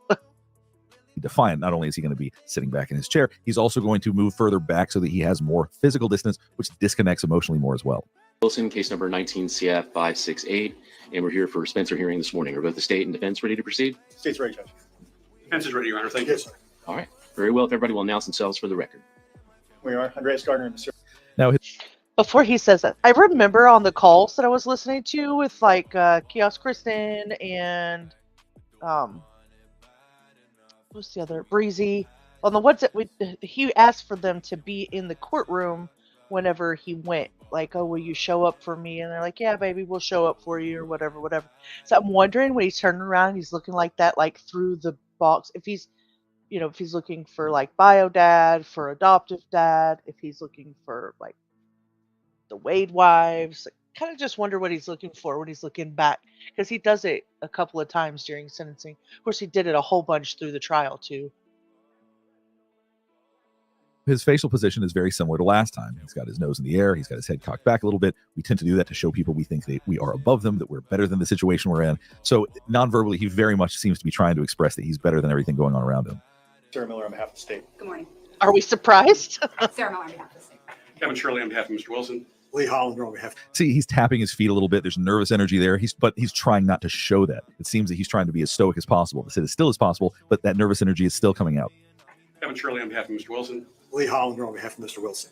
Defiant. Not only is he going to be sitting back in his chair, he's also going to move further back so that he has more physical distance, which disconnects emotionally more as well. Wilson, case number 19 CF 568, and we're here for Spencer hearing this morning. Are both the state and defense ready to proceed? State's ready, Judge. Defense is ready, Your Honor. Thank you. Yes, sir. All right. Very well. If everybody will announce themselves for the record. We are Andreas Gardner and Mr. Now, Before he says that, I remember on the calls that I was listening to with like Kiosk Kristen and what's the other, Breezy, on the ones that he asked for them to be in the courtroom whenever he went. Like, oh, will you show up for me? And they're like, yeah, baby, we'll show up for you, or whatever. So I'm wondering when he's turning around, he's looking like that, like through the box. If he's, if he's looking for like bio dad, for adoptive dad, if he's looking for like the Wade wives, kind of just wonder what he's looking for when he's looking back, because he does it a couple of times during sentencing. Of course, he did it a whole bunch through the trial too. His facial position is very similar to last time. He's got his nose in the air. He's got his head cocked back a little bit. We tend to do that to show people we think that we are above them, that we're better than the situation we're in. So non-verbally, he very much seems to be trying to express that he's better than everything going on around him. Sarah Miller on behalf of the state. Good morning. Are we surprised? Sarah Miller on behalf of the state. Kevin Shirley on behalf of Mr. Wilson. Lee Hollander on behalf. See, he's tapping his feet a little bit. There's nervous energy there. But he's trying not to show that. It seems that he's trying to be as stoic as possible, to sit as still as possible, but that nervous energy is still coming out. Kevin Shirley on behalf of Mr. Wilson. Lee Hollander on behalf of Mr. Wilson.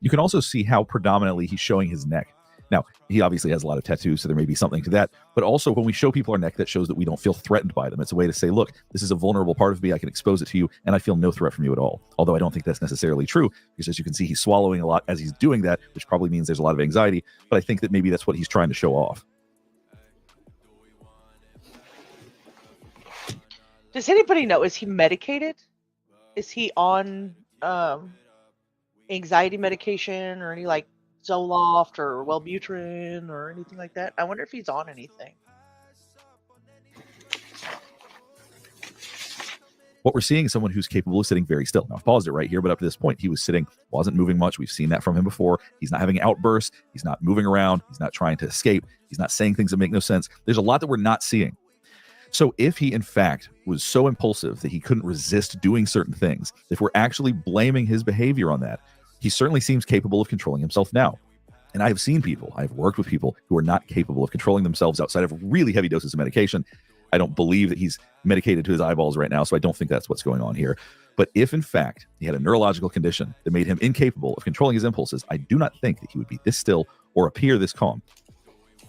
You can also see how predominantly he's showing his neck. Now, he obviously has a lot of tattoos, so there may be something to that. But also, when we show people our neck, that shows that we don't feel threatened by them. It's a way to say, look, this is a vulnerable part of me. I can expose it to you, and I feel no threat from you at all. Although I don't think that's necessarily true, because as you can see, he's swallowing a lot as he's doing that, which probably means there's a lot of anxiety. But I think that maybe that's what he's trying to show off. Does anybody know, is he medicated? Is he on anxiety medication or any like Zoloft or Wellbutrin or anything like that? I wonder if he's on anything. What we're seeing is someone who's capable of sitting very still. Now, I've paused it right here, but up to this point, he was sitting, wasn't moving much. We've seen that from him before. He's not having outbursts. He's not moving around. He's not trying to escape. He's not saying things that make no sense. There's a lot that we're not seeing. So if he, in fact, was so impulsive that he couldn't resist doing certain things, if we're actually blaming his behavior on that, he certainly seems capable of controlling himself now. And I have seen people, I've worked with people who are not capable of controlling themselves outside of really heavy doses of medication. I don't believe that he's medicated to his eyeballs right now, so I don't think that's what's going on here. But if, in fact, he had a neurological condition that made him incapable of controlling his impulses, I do not think that he would be this still or appear this calm.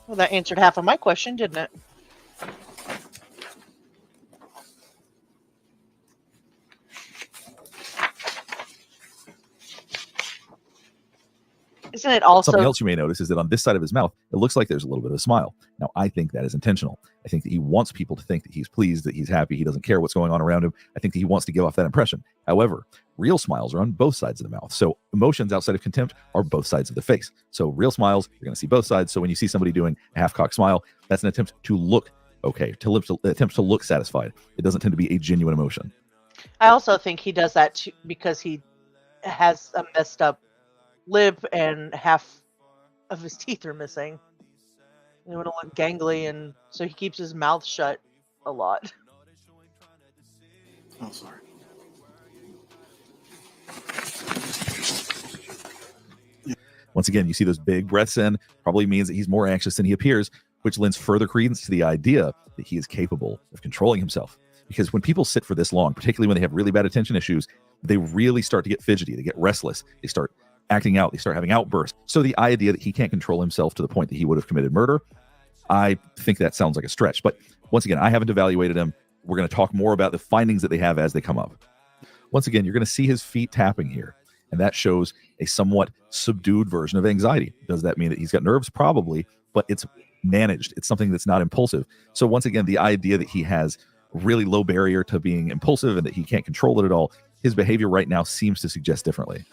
Well, that answered half of my question, didn't it? Isn't it also something else you may notice is that on this side of his mouth, it looks like there's a little bit of a smile. Now, I think that is intentional. I think that he wants people to think that he's pleased, that he's happy, he doesn't care what's going on around him. I think that he wants to give off that impression. However, real smiles are on both sides of the mouth. So emotions outside of contempt are both sides of the face. So real smiles, you're going to see both sides. So when you see somebody doing a half-cocked smile, that's an attempt to look okay, attempt to look satisfied. It doesn't tend to be a genuine emotion. I also think he does that too, because he has a messed up lip and half of his teeth are missing. They want to look gangly, and so he keeps his mouth shut a lot. Oh, sorry. Once again, you see those big breaths in, probably means that he's more anxious than he appears, which lends further credence to the idea that he is capable of controlling himself. Because when people sit for this long, particularly when they have really bad attention issues, they really start to get fidgety, they get restless, they start acting out, they start having outbursts. So the idea that he can't control himself to the point that he would have committed murder, I think that sounds like a stretch. But once again, I haven't evaluated him. We're going to talk more about the findings that they have as they come up. Once again, you're going to see his feet tapping here. And that shows a somewhat subdued version of anxiety. Does that mean that he's got nerves? Probably, but it's managed. It's something that's not impulsive. So once again, the idea that he has really low barrier to being impulsive and that he can't control it at all, his behavior right now seems to suggest differently.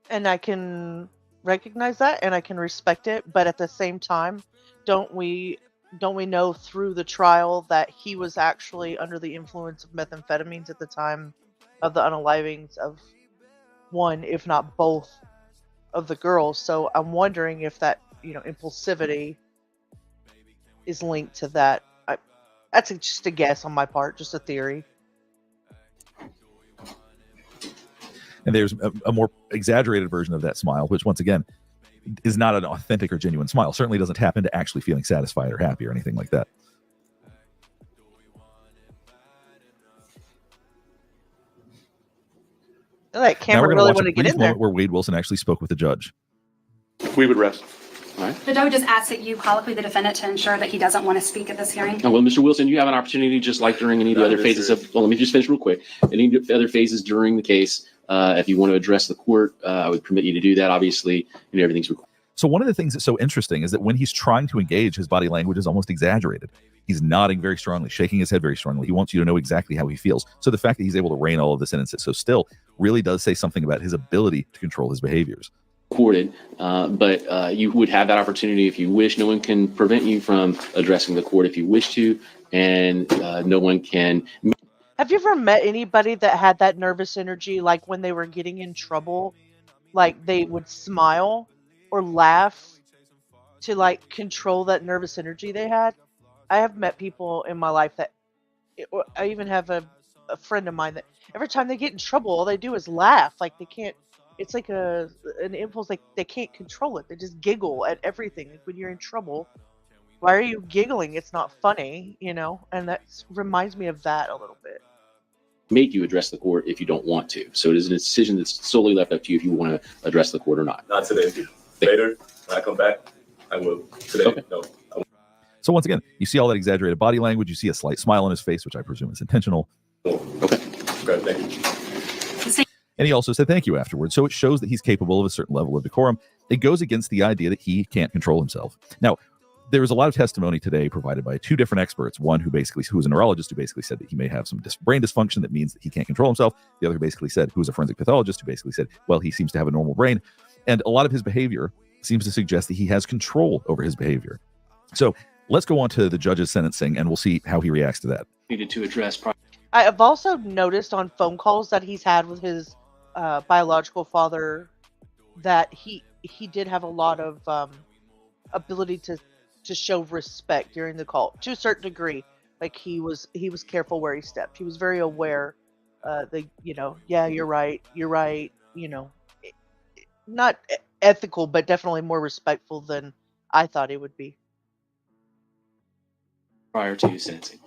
And I can recognize that and I can respect it, but at the same time, don't we know through the trial that he was actually under the influence of methamphetamines at the time of the unalivings of one, if not both, of the girls? So I'm wondering if that, impulsivity is linked to that. That's just a guess on my part, just a theory. And there's a more exaggerated version of that smile, which once again is not an authentic or genuine smile. Certainly doesn't tap into actually feeling satisfied or happy or anything like that. That Now we're camera going really to watch want a to get brief in there. moment where Wade Wilson actually spoke with the judge. We would rest. All right. The judge just asked that you colloquy the defendant to ensure that he doesn't want to speak at this hearing. Oh, well, Mr. Wilson, you have an opportunity, just like during any of the other phases of, well, let me just finish real quick. Any other phases during the case, if you want to address the court, I would permit you to do that. Obviously, everything's recorded. So one of the things that's so interesting is that when he's trying to engage, his body language is almost exaggerated. He's nodding very strongly, shaking his head very strongly. He wants you to know exactly how he feels. So the fact that he's able to rein all of this in and sit so still really does say something about his ability to control his behaviors. Recorded, but you would have that opportunity if you wish. No one can prevent you from addressing the court if you wish to, and no one can. Have you ever met anybody that had that nervous energy, like when they were getting in trouble, like they would smile or laugh to like control that nervous energy they had? I have met people in my life that, I even have a friend of mine that every time they get in trouble, all they do is laugh. Like they can't, it's like an impulse, like they can't control it. They just giggle at everything. Like when you're in trouble, why are you giggling? It's not funny, and that reminds me of that a little bit. Make you address the court if you don't want to. So it is a decision that's solely left up to you if you want to address the court or not. Not today. Later, when I come back, I will. Today, okay. No. So once again, you see all that exaggerated body language. You see a slight smile on his face, which I presume is intentional. Okay. Okay, thank you. And he also said thank you afterwards. So it shows that he's capable of a certain level of decorum. It goes against the idea that he can't control himself. Now, there was a lot of testimony today provided by two different experts. One who was a neurologist who basically said that he may have some brain dysfunction that means that he can't control himself. The other who basically said, who was a forensic pathologist, who basically said, well, he seems to have a normal brain. And a lot of his behavior seems to suggest that he has control over his behavior. So let's go on to the judge's sentencing and we'll see how he reacts to that. Needed to address. I have also noticed on phone calls that he's had with his biological father that he did have a lot of ability to show respect during the call to a certain degree. Like he was careful where he stepped. He was very aware. Yeah, you're right. Not ethical, but definitely more respectful than I thought he would be. Prior to sentencing.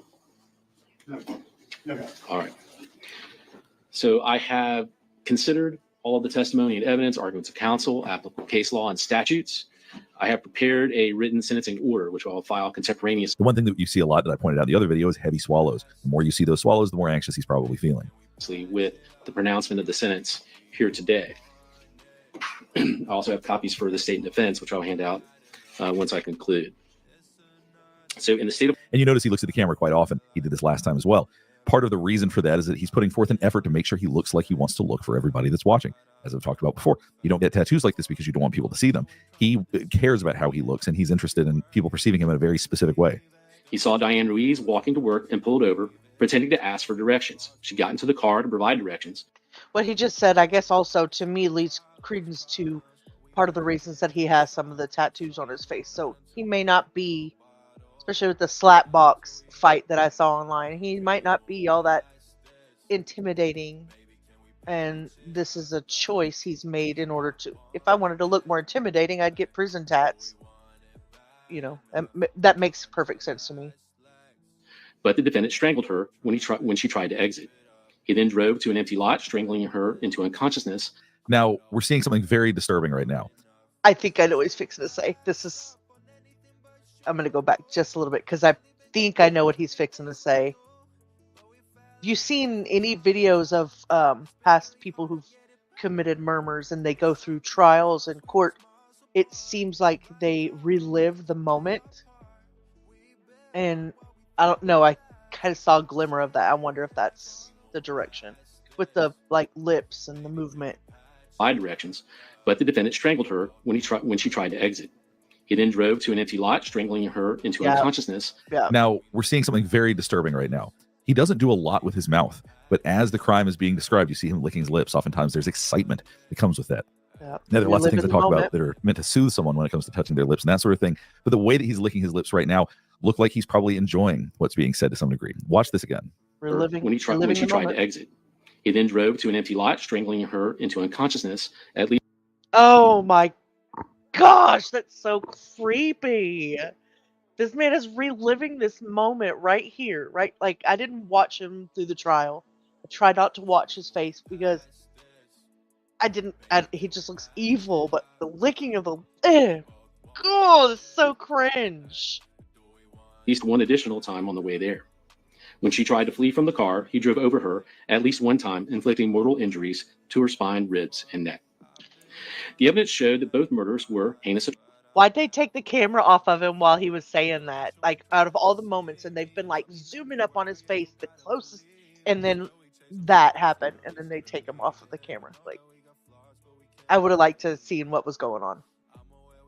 Okay. All right. So I have considered all of the testimony and evidence, arguments of counsel, applicable case law, and statutes. I have prepared a written sentencing order, which I'll file contemporaneously. The one thing that you see a lot that I pointed out in the other video is heavy swallows. The more you see those swallows, the more anxious he's probably feeling. With the pronouncement of the sentence here today. I also have copies for the state and defense, which I'll hand out once I conclude. So in the state of... And you notice he looks at the camera quite often. He did this last time as well. Part of the reason for that is that he's putting forth an effort to make sure he looks like he wants to look for everybody that's watching. As I've talked about before, you don't get tattoos like this because you don't want people to see them. He cares about how he looks, and he's interested in people perceiving him in a very specific way. He saw Diane Ruiz walking to work and pulled over, pretending to ask for directions. She got into the car to provide directions. What he just said, I guess, also to me leads credence to part of the reasons that he has some of the tattoos on his face. So he may not be, especially with the slap box fight that I saw online, he might not be all that intimidating. And this is a choice he's made in order to. If I wanted to look more intimidating, I'd get prison tats. You know, that makes perfect sense to me. But the defendant strangled her when she tried to exit. He then drove to an empty lot, strangling her into unconsciousness. Now, we're seeing something very disturbing right now. I think I know what he's fixing to say. I'm going to go back just a little bit because I think I know what he's fixing to say. Have you seen any videos of past people who've committed murders and they go through trials in court? It seems like they relive the moment. And I don't know, I kind of saw a glimmer of that. I wonder if that's the direction with the lips and the movement. Directions, but the defendant strangled her when she tried to exit. He then drove to an empty lot, strangling her into unconsciousness. Now, we're seeing something very disturbing right now. He doesn't do a lot with his mouth, but as the crime is being described, you see him licking his lips. Oftentimes there's excitement that comes with that. Now, there are lots of things to talk about that are meant to soothe someone when it comes to touching their lips and that sort of thing. But the way that he's licking his lips right now look like he's probably enjoying what's being said to some degree. Watch this again. When she tried to exit. He then drove to an empty lot, strangling her into unconsciousness. At least. Oh my gosh, that's so creepy. This man is reliving this moment right here, right? Like, I didn't watch him through the trial. I tried not to watch his face because he just looks evil, but the licking of the, oh, it's so cringe. At least one additional time on the way there. When she tried to flee from the car, he drove over her at least one time, inflicting mortal injuries to her spine, ribs, and neck. The evidence showed that both murders were heinous. Why'd they take the camera off of him while he was saying that? Like, out of all the moments, and they've been zooming up on his face, the closest, and then that happened, and then they take him off of the camera. Like, I would have liked to have seen what was going on.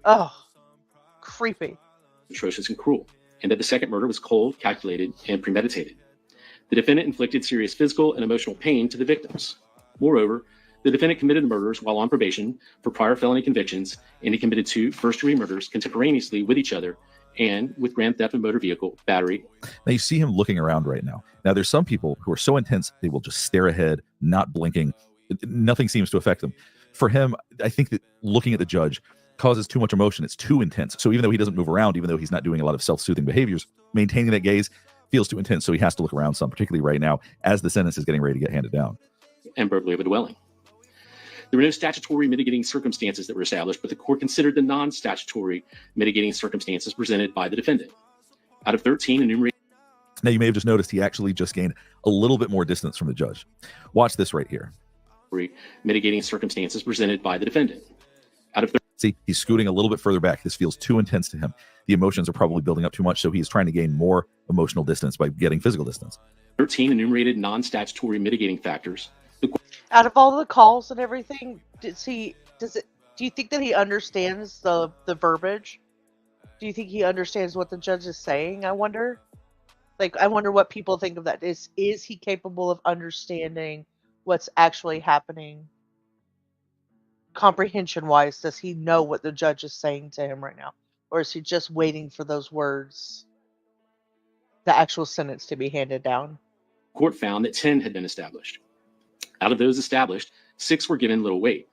Oh, creepy. Atrocious and cruel, and that the second murder was cold, calculated, and premeditated. The defendant inflicted serious physical and emotional pain to the victims. Moreover, the defendant committed the murders while on probation for prior felony convictions, and he committed 2 first-degree murders contemporaneously with each other and with grand theft of motor vehicle, battery. Now you see him looking around right now. Now there's some people who are so intense, they will just stare ahead, not blinking. Nothing seems to affect them. For him, I think that looking at the judge causes too much emotion. It's too intense. So even though he doesn't move around, even though he's not doing a lot of self-soothing behaviors, maintaining that gaze feels too intense. So he has to look around some, particularly right now as the sentence is getting ready to get handed down. And burglary of a dwelling. There were no statutory mitigating circumstances that were established, but the court considered the non-statutory mitigating circumstances presented by the defendant. Out of 13 enumerated. Now you may have just noticed he actually just gained a little bit more distance from the judge. Watch this right here. Mitigating circumstances presented by the defendant. Out of See, he's scooting a little bit further back. This feels too intense to him. The emotions are probably building up too much, so he's trying to gain more emotional distance by getting physical distance. 13 enumerated non-statutory mitigating factors. Out of all the calls and everything, do you think that he understands the verbiage? Do you think he understands what the judge is saying? I wonder. I wonder what people think of that. Is he capable of understanding what's actually happening? Comprehension wise, does he know what the judge is saying to him right now? Or is he just waiting for those words, the actual sentence to be handed down? Court found that 10 had been established. Out of those established, 6 were given little weight.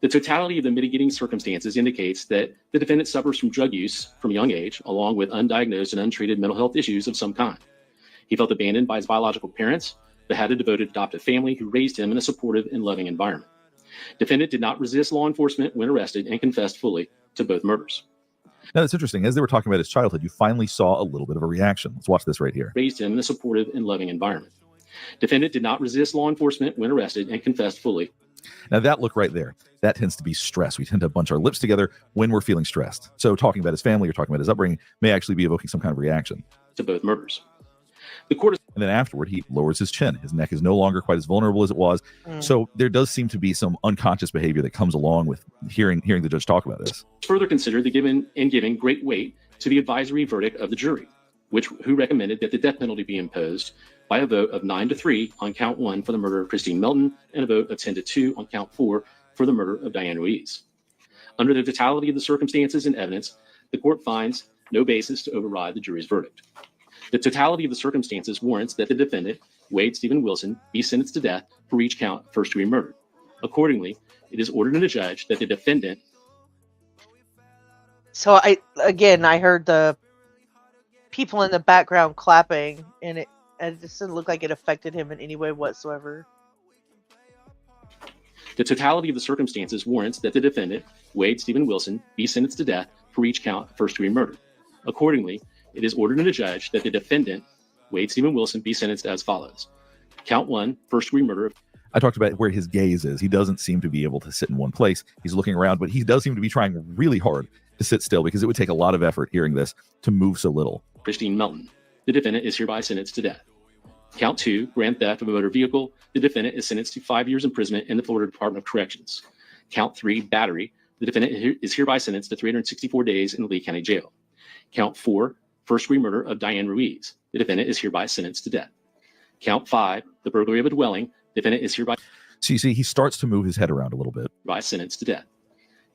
The totality of the mitigating circumstances indicates that the defendant suffers from drug use from a young age, along with undiagnosed and untreated mental health issues of some kind. He felt abandoned by his biological parents, but had a devoted adoptive family who raised him in a supportive and loving environment. Defendant did not resist law enforcement when arrested and confessed fully to both murders. Now, that's interesting. As they were talking about his childhood, you finally saw a little bit of a reaction. Let's watch this right here. Raised him in a supportive and loving environment. Defendant did not resist law enforcement when arrested and confessed fully. Now, that look right there, that tends to be stress. We tend to bunch our lips together when we're feeling stressed. So talking about his family or talking about his upbringing may actually be evoking some kind of reaction. To both murders. The court and then afterward, he lowers his chin. His neck is no longer quite as vulnerable as it was. So there does seem to be some unconscious behavior that comes along with hearing the judge talk about this. Further considered the giving great weight to the advisory verdict of the jury, who recommended that the death penalty be imposed by a vote of 9-3 on count 1 for the murder of Christine Melton and a vote of 10-2 on count 4 for the murder of Diane Ruiz. Under the totality of the circumstances and evidence, the court finds no basis to override the jury's verdict. The totality of the circumstances warrants that the defendant, Wade Stephen Wilson, be sentenced to death for each count of first-degree murder. Accordingly, it is ordered in the judge that the defendant. So I heard the people in the background clapping, and it just didn't look like it affected him in any way whatsoever. The totality of the circumstances warrants that the defendant, Wade Stephen Wilson, be sentenced to death for each count of first-degree murder. Accordingly, it is ordered in the judge that the defendant, Wade Stephen Wilson, be sentenced as follows. Count 1, first-degree murder. I talked about where his gaze is. He doesn't seem to be able to sit in one place. He's looking around, but he does seem to be trying really hard to sit still because it would take a lot of effort hearing this to move so little. Christine Melton. The defendant is hereby sentenced to death. Count 2, grand theft of a motor vehicle. The defendant is sentenced to 5 years imprisonment in the Florida Department of Corrections. Count 3, battery. The defendant is hereby sentenced to 364 days in the Lee County Jail. Count 4, first-degree murder of Diane Ruiz. The defendant is hereby sentenced to death. Count 5, the burglary of a dwelling. The defendant is hereby. So you see, he starts to move his head around a little bit. By sentenced to death.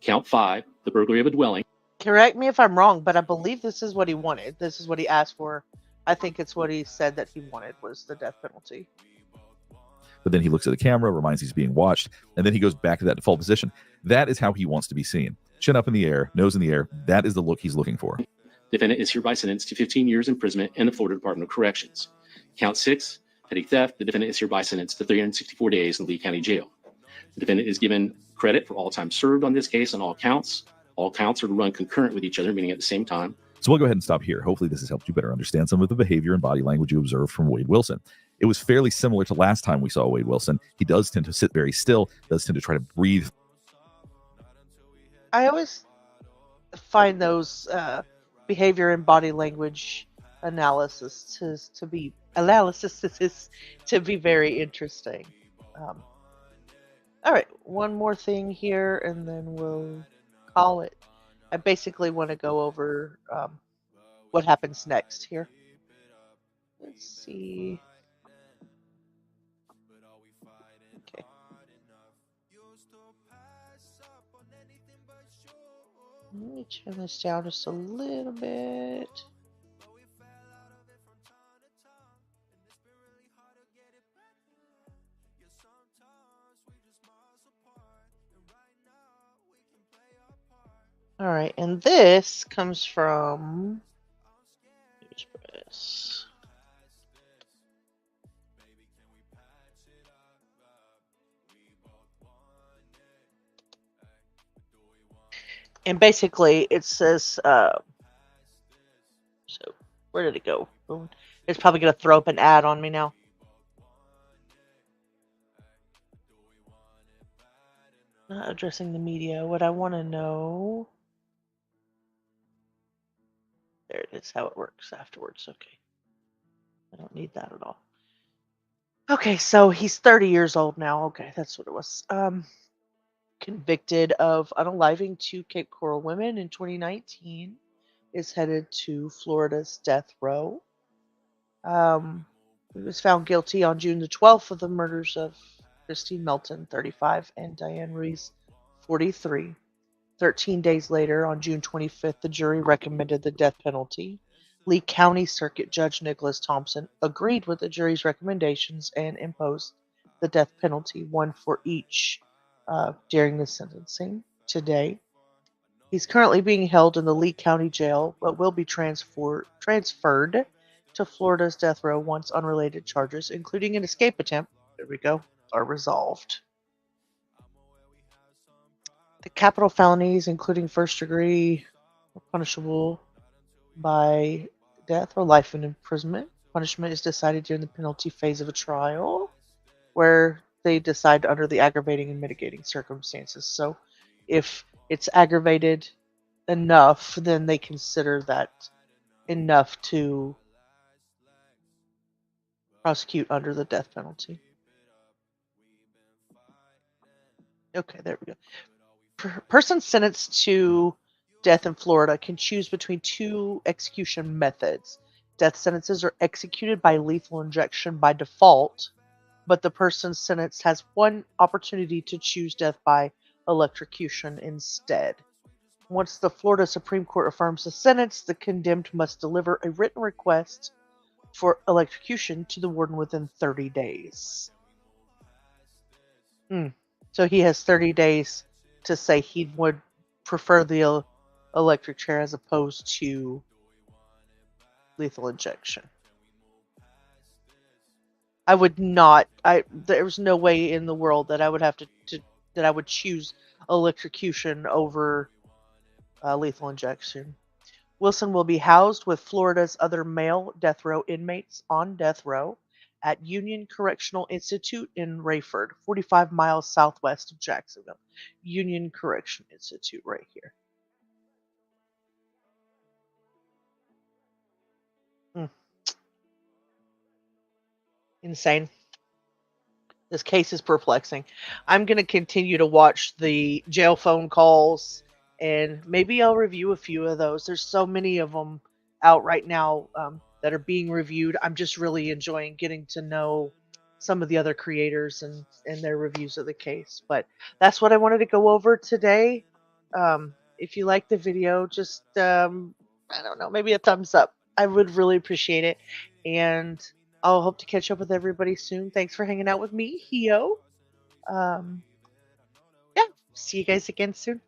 Count 5, the burglary of a dwelling. Correct me if I'm wrong, but I believe this is what he wanted. This is what he asked for. I think it's what he said that he wanted was the death penalty. But then he looks at the camera, reminds he's being watched, and then he goes back to that default position. That is how he wants to be seen. Chin up in the air, nose in the air. That is the look he's looking for. Defendant is hereby sentenced to 15 years imprisonment in the Florida Department of Corrections. Count 6, petty theft. The defendant is hereby sentenced to 364 days in Lee County Jail. The defendant is given credit for all time served on this case on all counts. All counts are to run concurrent with each other, meaning at the same time. So we'll go ahead and stop here. Hopefully this has helped you better understand some of the behavior and body language you observed from Wade Wilson. It was fairly similar to last time we saw Wade Wilson. He does tend to sit very still, does tend to try to breathe. I always find those behavior and body language analysis to be very interesting. All right, one more thing here, and then we'll call it. I basically want to go over what happens next here. Let's see. Okay. Let me turn this down just a little bit. All right, and this comes from Express. And basically, it says, so where did it go? It's probably going to throw up an ad on me now. Not addressing the media. What I want to know. There it is, how it works afterwards. Okay. I don't need that at all. Okay, so he's 30 years old now. Okay, that's what it was. Convicted of unaliving 2 Cape Coral women in 2019, is headed to Florida's death row. He was found guilty on June the 12th of the murders of Christine Melton, 35, and Diane Ruiz, 43. 13 days later, on June 25th, the jury recommended the death penalty. Lee County Circuit Judge Nicholas Thompson agreed with the jury's recommendations and imposed the death penalty, one for each, during the sentencing today. He's currently being held in the Lee County Jail, but will be transferred to Florida's death row once unrelated charges, including an escape attempt, there we go, are resolved. The capital felonies, including first degree, are punishable by death or life in imprisonment. Punishment is decided during the penalty phase of a trial, where they decide under the aggravating and mitigating circumstances. So if it's aggravated enough, then they consider that enough to prosecute under the death penalty. Okay, there we go. Person sentenced to death in Florida can choose between 2 execution methods. Death sentences are executed by lethal injection by default, but the person sentenced has one opportunity to choose death by electrocution instead. Once the Florida Supreme Court affirms the sentence, the condemned must deliver a written request for electrocution to the warden within 30 days. So he has 30 days to say he would prefer the electric chair as opposed to lethal injection. I would not. There's no way in the world that I would have to that I would choose electrocution over lethal injection. Wilson will be housed with Florida's other male death row inmates on death row at Union Correctional Institute in Rayford, 45 miles southwest of Jacksonville. Union Correction Institute right here. Insane. This case is perplexing. I'm going to continue to watch the jail phone calls, and maybe I'll review a few of those. There's so many of them out right now that are being reviewed. I'm just really enjoying getting to know some of the other creators and their reviews of the case. But that's what I wanted to go over today. If you like the video, just, I don't know, maybe a thumbs up. I would really appreciate it. And I'll hope to catch up with everybody soon. Thanks for hanging out with me, Hio. Yeah, see you guys again soon.